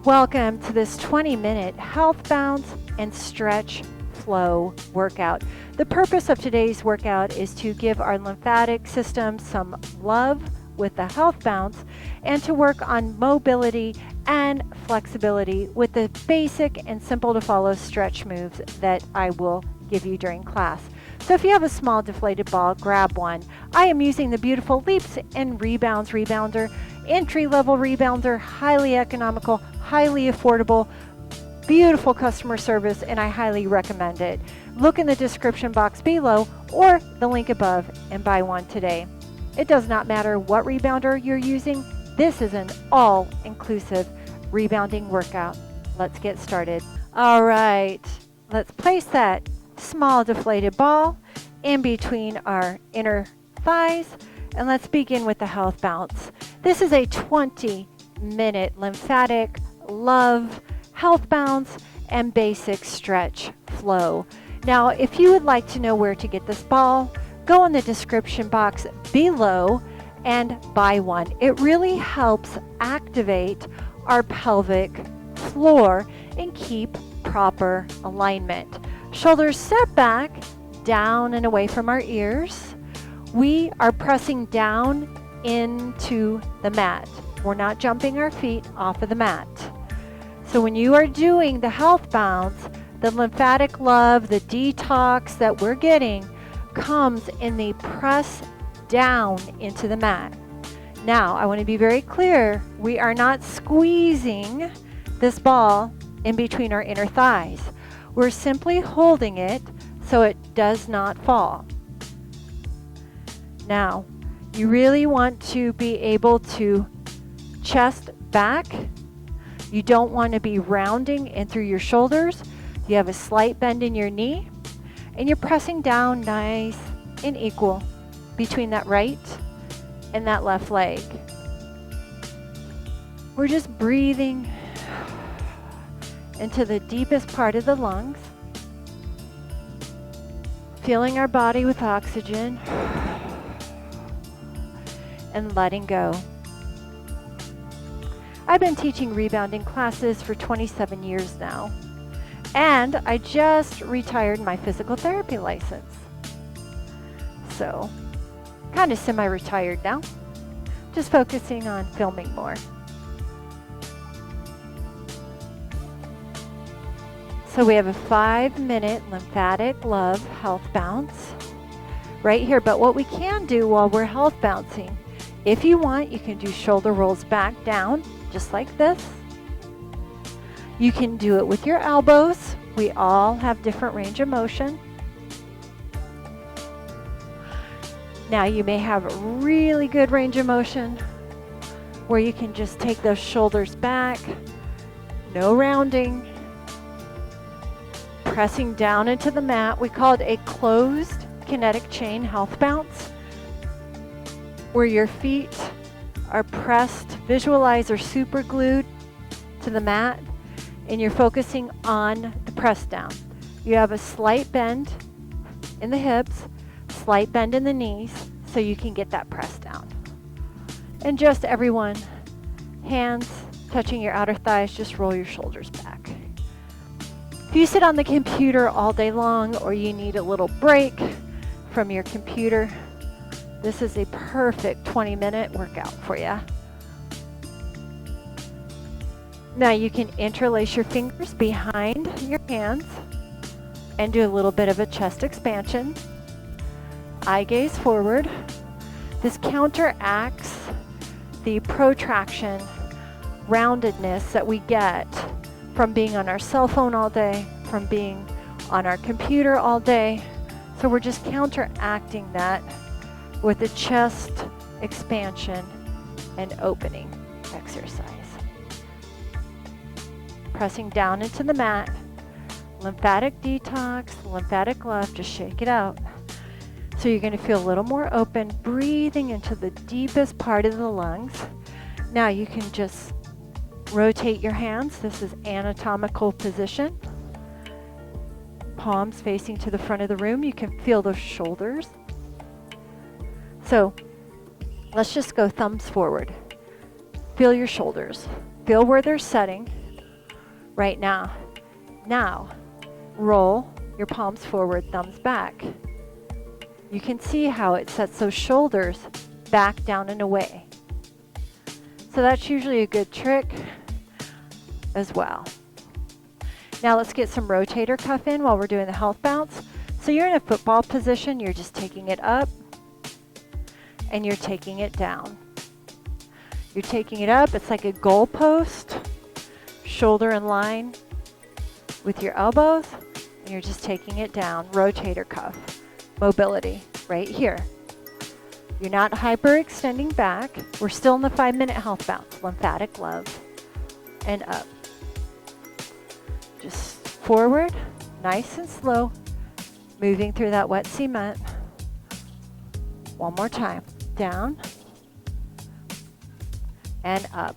Welcome to this 20-minute health bounce and stretch flow workout. The purpose of today's workout is to give our lymphatic system some love with the health bounce and to work on mobility and flexibility with the basic and simple to follow stretch moves that I will give you during class. So if you have a small deflated ball, grab one. I am using the beautiful Leaps and Rebounds Rebounder, entry-level rebounder, highly economical, highly affordable, beautiful customer service, and I highly recommend it. Look in the description box below or the link above and buy one today. It does not matter what rebounder you're using. This is an all-inclusive rebounding workout. Let's get started. All right, let's place that small deflated ball in between our inner thighs, and let's begin with the health bounce. This is a 20-minute lymphatic love health bounce and basic stretch flow. Now, if you would like to know where to get this ball, go in the description box below and buy one. It really helps activate our pelvic floor and keep proper alignment. Shoulders set back, down and away from our ears. We are pressing down into the mat. We're not jumping our feet off of the mat. So when you are doing the health bounce, the lymphatic love, the detox that we're getting comes in the press down into the mat. Now, I want to be very clear. We are not squeezing this ball in between our inner thighs. We're simply holding it so it does not fall. Now, you really want to be able to chest back. You don't want to be rounding in through your shoulders. You have a slight bend in your knee, and you're pressing down nice and equal between that right and that left leg. We're just breathing into the deepest part of the lungs, filling our body with oxygen and letting go. I've been teaching rebounding classes for 27 years now, and I just retired my physical therapy license. So, kind of semi-retired now, just focusing on filming more. So we have a 5-minute lymphatic love health bounce right here. But what we can do while we're health bouncing, if you want, you can do shoulder rolls back down, just like this. You can do it with your elbows. We all have different range of motion. Now you may have a really good range of motion where you can just take those shoulders back, no rounding, pressing down into the mat. We call it a closed kinetic chain health bounce, where your feet are pressed, visualize, or super glued to the mat, and you're focusing on the press down. You have a slight bend in the hips, slight bend in the knees, so you can get that press down. And just everyone, hands touching your outer thighs, just roll your shoulders back. If you sit on the computer all day long or you need a little break from your computer, this is a perfect 20-minute workout for you. Now you can interlace your fingers behind your hands and do a little bit of a chest expansion. Eye gaze forward. This counteracts the protraction, roundedness that we get from being on our cell phone all day, from being on our computer all day. So we're just counteracting that with a chest expansion and opening exercise. Pressing down into the mat, lymphatic detox, lymphatic love, just shake it out. So you're going to feel a little more open, breathing into the deepest part of the lungs. Now you can just rotate your hands. This is anatomical position. Palms facing to the front of the room. You can feel those shoulders. So let's just go thumbs forward. Feel your shoulders. Feel where they're setting. right now. Now, roll your palms forward, thumbs back. You can see how it sets those shoulders back, down, and away. So that's usually a good trick as well. Now let's get some rotator cuff in while we're doing the health bounce. So you're in a football position, you're just taking it up and you're taking it down. You're taking it up, it's like a goal post, shoulder in line with your elbows, and you're just taking it down, rotator cuff, mobility, right here. You're not hyperextending back. We're still in the 5-minute health bounce, lymphatic love, and up. Just forward, nice and slow, moving through that wet cement. One more time, down and up.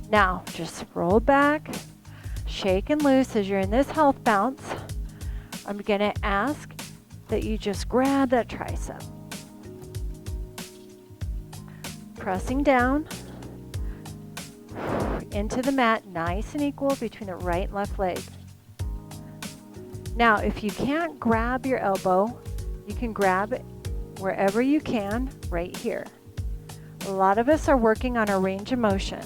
Now, just roll back, shake and loose as you're in this health bounce. I'm gonna ask that you just grab that tricep. Pressing down into the mat, nice and equal between the right and left leg. Now, if you can't grab your elbow, you can grab it wherever you can, right here. A lot of us are working on our range of motion.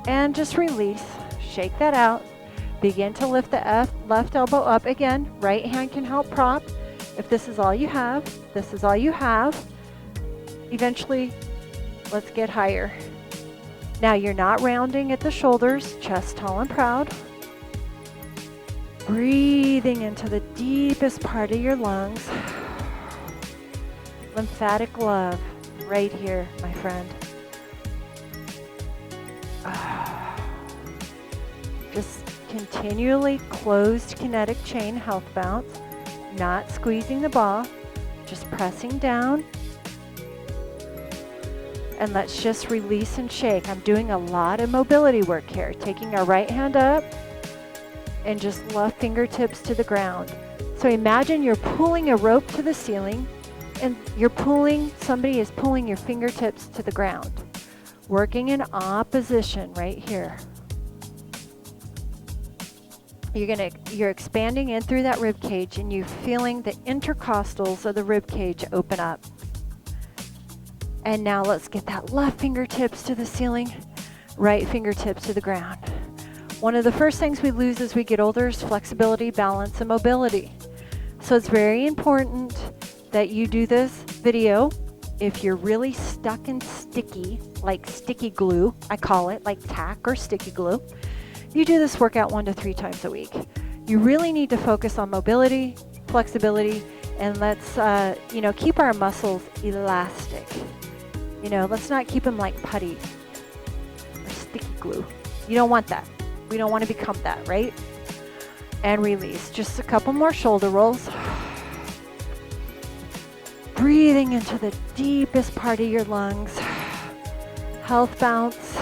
And just release, shake that out. Begin to lift the left elbow up again. Right hand can help prop. If this is all you have, this is all you have. Eventually, let's get higher. Now you're not rounding at the shoulders, chest tall and proud. Breathing into the deepest part of your lungs. Lymphatic love, right here, my friend. Just continually closed kinetic chain health bounce, not squeezing the ball, just pressing down. And let's just release and shake. I'm doing a lot of mobility work here, taking our right hand up and just left fingertips to the ground. So imagine you're pulling a rope to the ceiling and somebody is pulling your fingertips to the ground. Working in opposition right here. You're expanding in through that rib cage and you're feeling the intercostals of the rib cage open up. And now let's get that left fingertips to the ceiling, right fingertips to the ground. One of the first things we lose as we get older is flexibility, balance, and mobility. So it's very important that you do this video. If you're really stuck and sticky, like sticky glue, I call it, like tack or sticky glue, you do this workout 1 to 3 times a week. You really need to focus on mobility, flexibility, and let's keep our muscles elastic. Let's not keep them like putty or sticky glue. You don't want that. We don't want to become that, right? And release. Just a couple more shoulder rolls. Breathing into the deepest part of your lungs. Health bounce.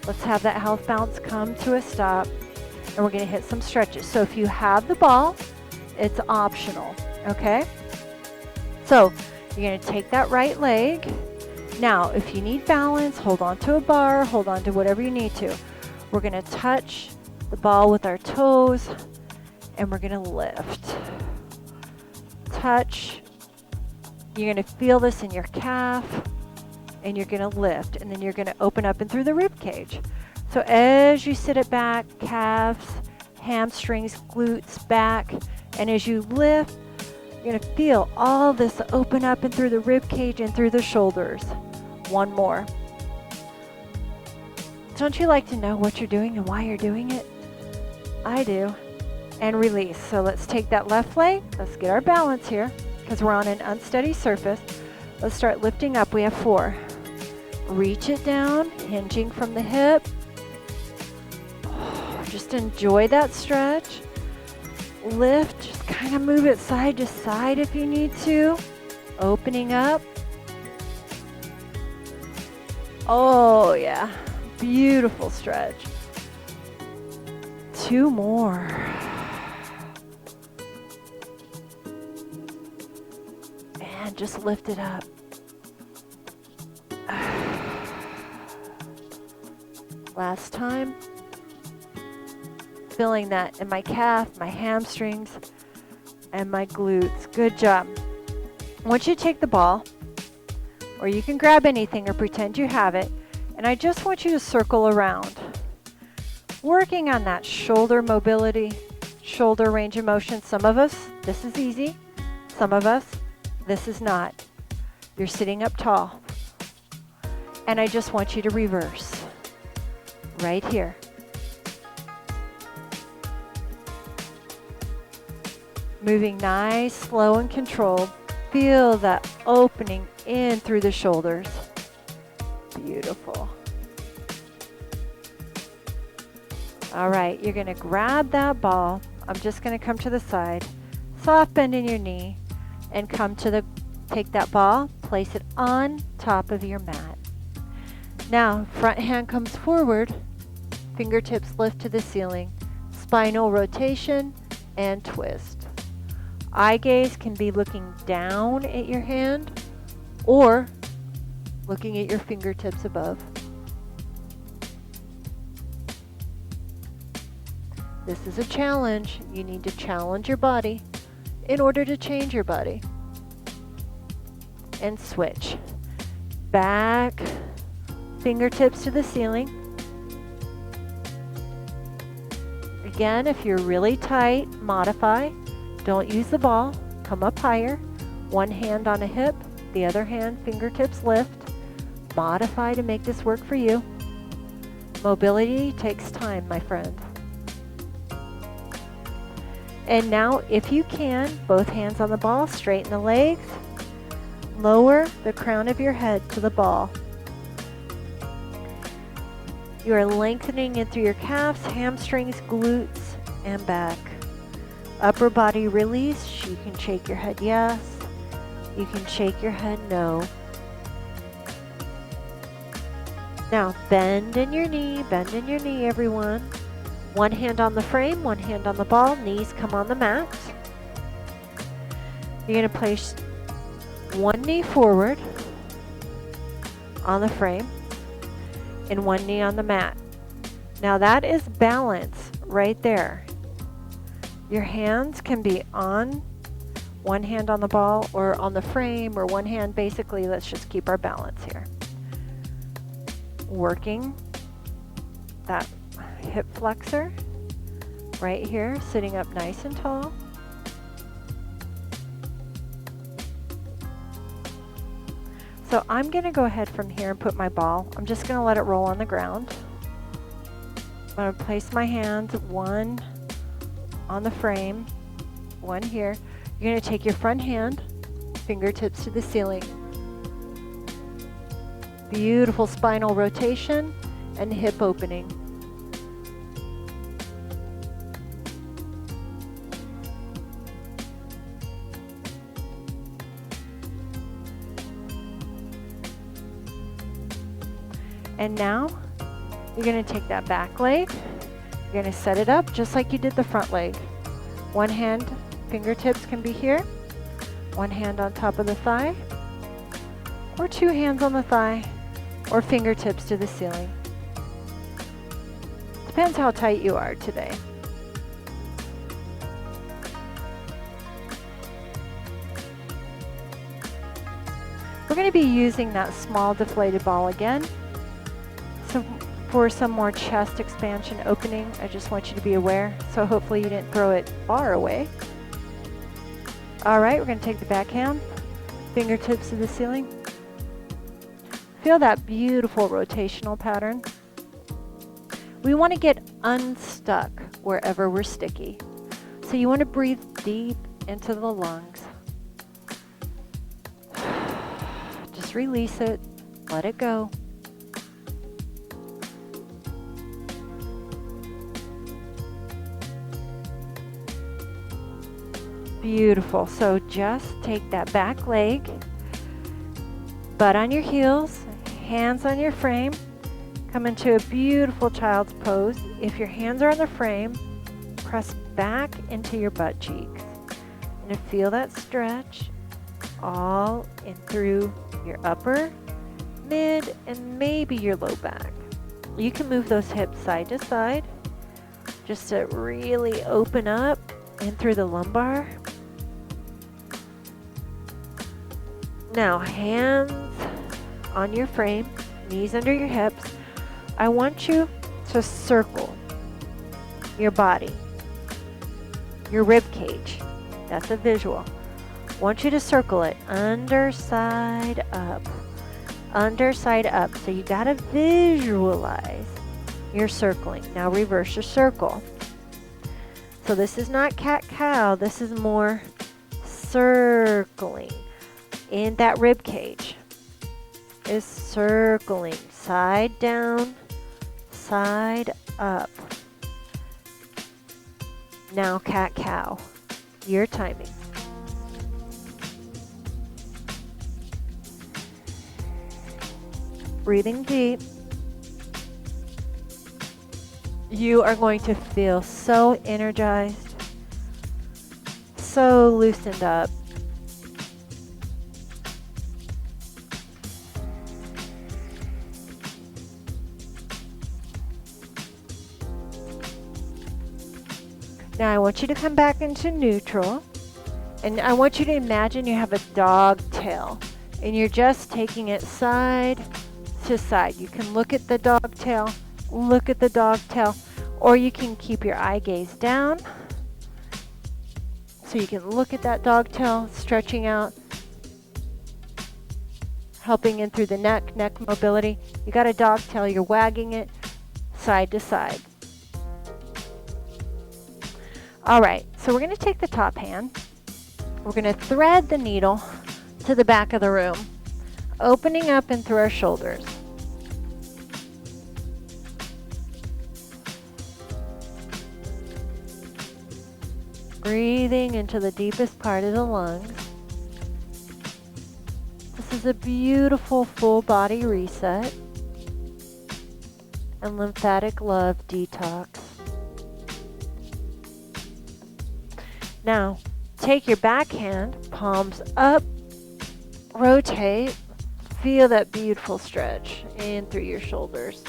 Let's have that health bounce come to a stop. And we're going to hit some stretches. So if you have the ball, it's optional, okay? So you're going to take that right leg. Now, if you need balance, hold on to a bar, hold on to whatever you need to. We're going to touch the ball with our toes, and we're going to lift. Touch. You're going to feel this in your calf, and you're going to lift, and then you're going to open up and through the rib cage. So as you sit it back, calves, hamstrings, glutes, back, and as you lift, you're going to feel all this open up and through the rib cage and through the shoulders. One more. Don't you like to know what you're doing and why you're doing it? I do. And release. So let's take that left leg. Let's get our balance here because we're on an unsteady surface. Let's start lifting up. We have 4. Reach it down, hinging from the hip. Just enjoy that stretch. Lift, just kind of move it side to side if you need to. Opening up. Oh yeah, beautiful stretch. 2 more. And just lift it up. Last time. Feeling that in my calf, my hamstrings, and my glutes. Good job. I want you to take the ball, or you can grab anything or pretend you have it, and I just want you to circle around. Working on that shoulder mobility, shoulder range of motion. Some of us, this is easy. Some of us, this is not. You're sitting up tall. And I just want you to reverse. Right here. Moving nice, slow, and controlled. Feel that opening in through the shoulders. Beautiful. All right, you're going to grab that ball. I'm just going to come to the side. Soft bend in your knee and come to the, take that ball, place it on top of your mat. Now, front hand comes forward, fingertips lift to the ceiling, spinal rotation and twist. Eye gaze can be looking down at your hand or looking at your fingertips above. This is a challenge. You need to challenge your body in order to change your body. And switch. Back, fingertips to the ceiling. Again, if you're really tight, modify. Don't use the ball. Come up higher. One hand on a hip, the other hand, fingertips lift. Modify to make this work for you. Mobility takes time, my friend. And now, if you can, both hands on the ball, straighten the legs. Lower the crown of your head to the ball. You are lengthening in through your calves, hamstrings, glutes, and back. Upper body release. You can shake your head yes. You can shake your head no. Now bend in your knee, everyone. One hand on the frame, one hand on the ball, knees come on the mat. You're going to place one knee forward on the frame and one knee on the mat. Now that is balance right there. Your hands can be on one hand on the ball or on the frame, or one hand basically. Let's just keep our balance here. Working that hip flexor right here, sitting up nice and tall. So I'm going to go ahead from here and put my ball. I'm just going to let it roll on the ground. I'm going to place my hands, one on the frame, one here. You're going to take your front hand, fingertips to the ceiling. Beautiful spinal rotation and hip opening. And now you're going to take that back leg. You're going to set it up just like you did the front leg. One hand, fingertips can be here. One hand on top of the thigh. Or two hands on the thigh. Or fingertips to the ceiling. Depends how tight you are today. We're going to be using that small deflated ball again. So for some more chest expansion opening, I just want you to be aware. So hopefully you didn't throw it far away. All right, we're going to take the back hand, fingertips to the ceiling. Feel that beautiful rotational pattern. We want to get unstuck wherever we're sticky. So you want to breathe deep into the lungs. Just release it, let it go. Beautiful. So just take that back leg, butt on your heels, hands on your frame, come into a beautiful child's pose. If your hands are on the frame, press back into your butt cheeks and feel that stretch all in through your upper, mid, and maybe your low back. You can move those hips side to side just to really open up in through the lumbar. Now, hands on your frame, knees under your hips. I want you to circle your body, your rib cage. That's a visual. I want you to circle it underside up, underside up. So you got to visualize your circling. Now reverse your circle. So this is not cat-cow. This is more circling. In that rib cage is circling side down, side up. Now cat-cow, your timing. Breathing deep. You are going to feel so energized, so loosened up. Now I want you to come back into neutral, and I want you to imagine you have a dog tail, and you're just taking it side to side. You can look at the dog tail, look at the dog tail, or you can keep your eye gaze down, so you can look at that dog tail, stretching out, helping in through the neck mobility. You got a dog tail, you're wagging it side to side. All right, so we're going to take the top hand. We're going to thread the needle to the back of the room, opening up and through our shoulders. Breathing into the deepest part of the lungs. This is a beautiful full body reset and lymphatic love detox. Now, take your back hand, palms up, rotate, feel that beautiful stretch in through your shoulders.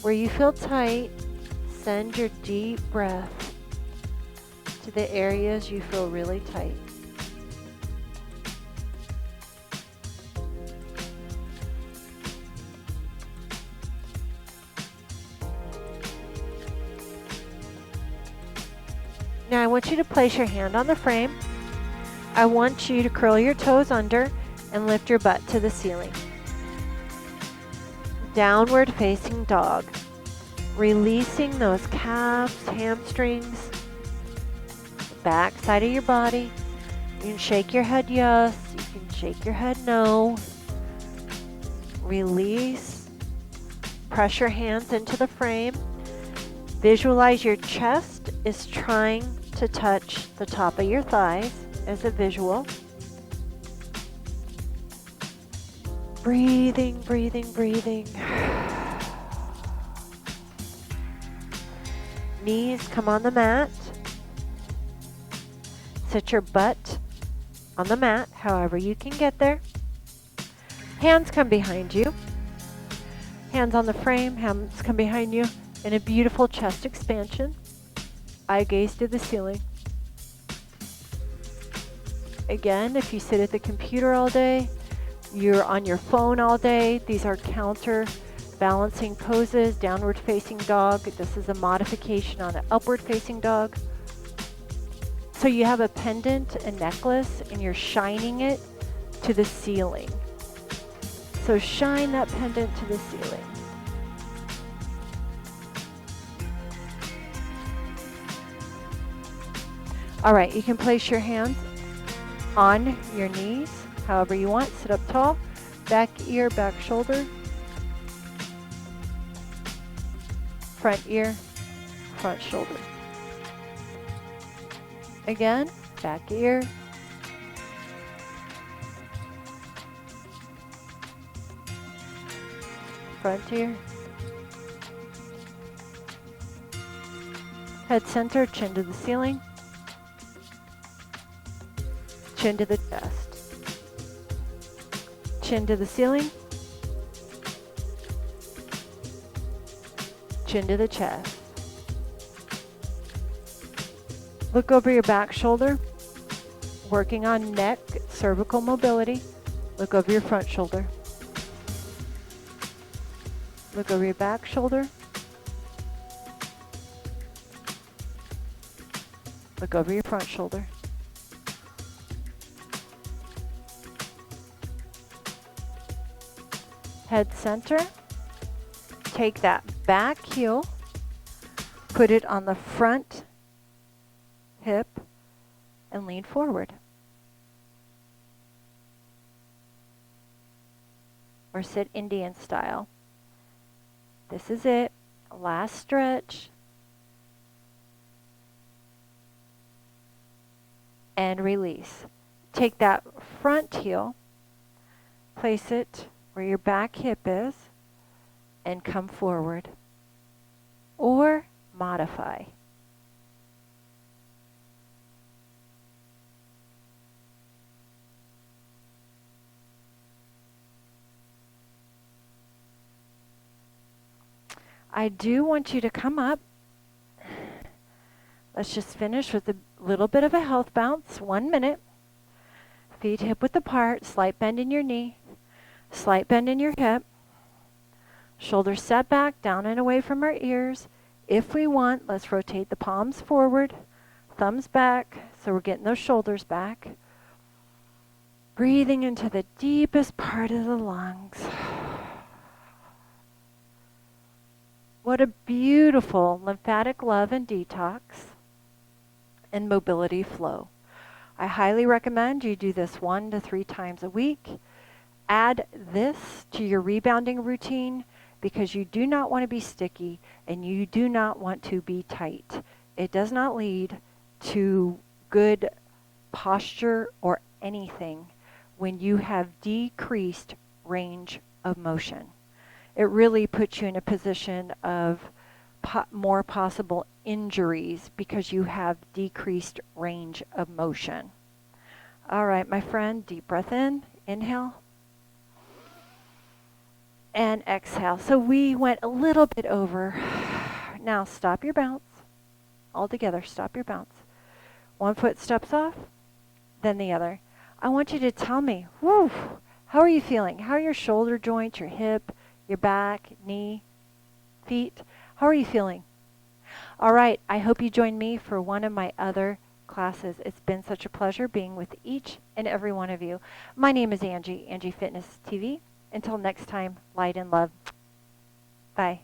Where you feel tight, send your deep breath to the areas you feel really tight. Now I want you to place your hand on the frame. I want you to curl your toes under and lift your butt to the ceiling. Downward facing dog. Releasing those calves, hamstrings, back side of your body. You can shake your head yes, you can shake your head no. Release. Press your hands into the frame. Visualize your chest is trying to touch the top of your thighs as a visual. Breathing, breathing, breathing. Knees come on the mat. Sit your butt on the mat, however you can get there. Hands come behind you. Hands on the frame, hands come behind you in a beautiful chest expansion. Eye gaze to the ceiling. Again, if you sit at the computer all day, you're on your phone all day, these are counter balancing poses. Downward facing dog. This is a modification on an upward facing dog. So you have a pendant, a necklace, and you're shining it to the ceiling. So shine that pendant to the ceiling. All right, you can place your hands on your knees, however you want. Sit up tall, back ear, back shoulder, front ear, front shoulder. Again, back ear, front ear, head center, chin to the ceiling, chin to the chest, chin to the ceiling, Chin to the chest. Look over your back shoulder, working on neck, cervical mobility. Look over your front shoulder. Look over your back shoulder. Look over your front shoulder. Head center. Take that back heel, put it on the front hip, and lean forward. Or sit Indian style. This is it. Last stretch. And release. Take that front heel, place it where your back hip is, and come forward. Or modify. I do want you to come up. Let's just finish with a little bit of a health bounce. 1 minute. Feet hip width apart. Slight bend in your knee. Slight bend in your hip. Shoulders set back, down and away from our ears. If we want, let's rotate the palms forward. Thumbs back, so we're getting those shoulders back. Breathing into the deepest part of the lungs. What a beautiful lymphatic love and detox and mobility flow. I highly recommend you do this 1 to 3 times a week. Add this to your rebounding routine because you do not want to be sticky and you do not want to be tight. It does not lead to good posture or anything when you have decreased range of motion. It really puts you in a position of more possible injuries because you have decreased range of motion. All right, my friend, deep breath in, inhale, and exhale. So we went a little bit over. Now stop your bounce. All together, stop your bounce. One foot steps off, then the other. I want you to tell me, whew, how are you feeling? How are your shoulder joints, your hip, your back, knee, feet? How are you feeling? All right, I hope you join me for one of my other classes. It's been such a pleasure being with each and every one of you. My name is Angie, AngieFitnessTV. Until next time, light and love. Bye.